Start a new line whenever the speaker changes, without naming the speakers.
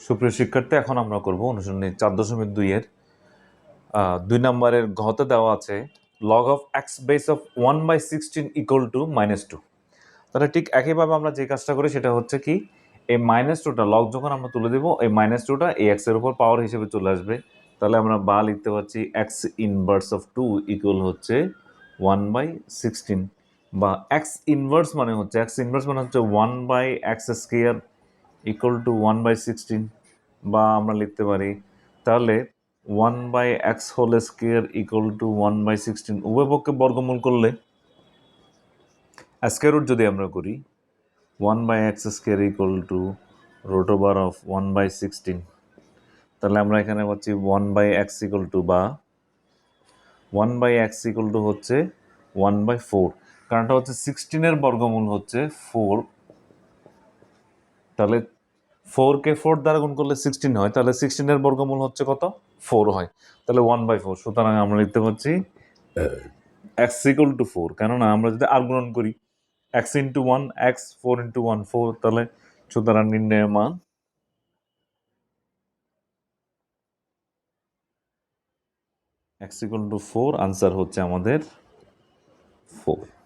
সুপ্রিয় শিক্ষার্থী, এখন আমরা করব অনুশীলনী 4.2 এর 2 নম্বরের ঘতে দেওয়া আছে log of x base of 1/16 equal to -2। তাহলে ঠিক একইভাবে আমরা যে কাজটা করি সেটা হচ্ছে কি, এই -2টা লগ যখন আমরা তুলে দেব, এই -2টা এই x এর উপর পাওয়ার হিসেবে চলে আসবে। তাহলে আমরা বা লিখতে পারছি x ইনভার্স অফ 2 ইকুয়াল হচ্ছে 1/16, বা x ইনভার্স মানে হচ্ছে 1/x স্কয়ার ইকুয়াল টু 1/16, বা আমরা লিখতে পারি তাহলে 1/x whole square equal two 1/16। উভয় পক্ষে বর্গমূল করলে স্কয়ার রুট যদি আমরা করি 1/x square equal to root over of 1/16, তাহলে আমরা এখানে পাচ্ছি 1/x ইকুয়াল টু, বা 1/x ইকুয়াল টু হচ্ছে 1/4, কারণটা হচ্ছে 16-এর বর্গমূল হচ্ছে 4। তাহলে 4কে 4 দ্বারা গুণ করলে 16 হয়, তাহলে 16-এর বর্গমূল হচ্ছে কত? 4 হয়। তাহলে 1/4, সুতরাং আমরা লিখতে পারছি x ইকুয়াল টু 4। কেননা আমরা যদি আর গুণন করি x ইন্টু 1 x, 4 ইন্টু 1 4, তাহলে সুতরাং নির্ণয়ের মান x ইকুয়াল টু 4, আনসার হচ্ছে আমাদের 4।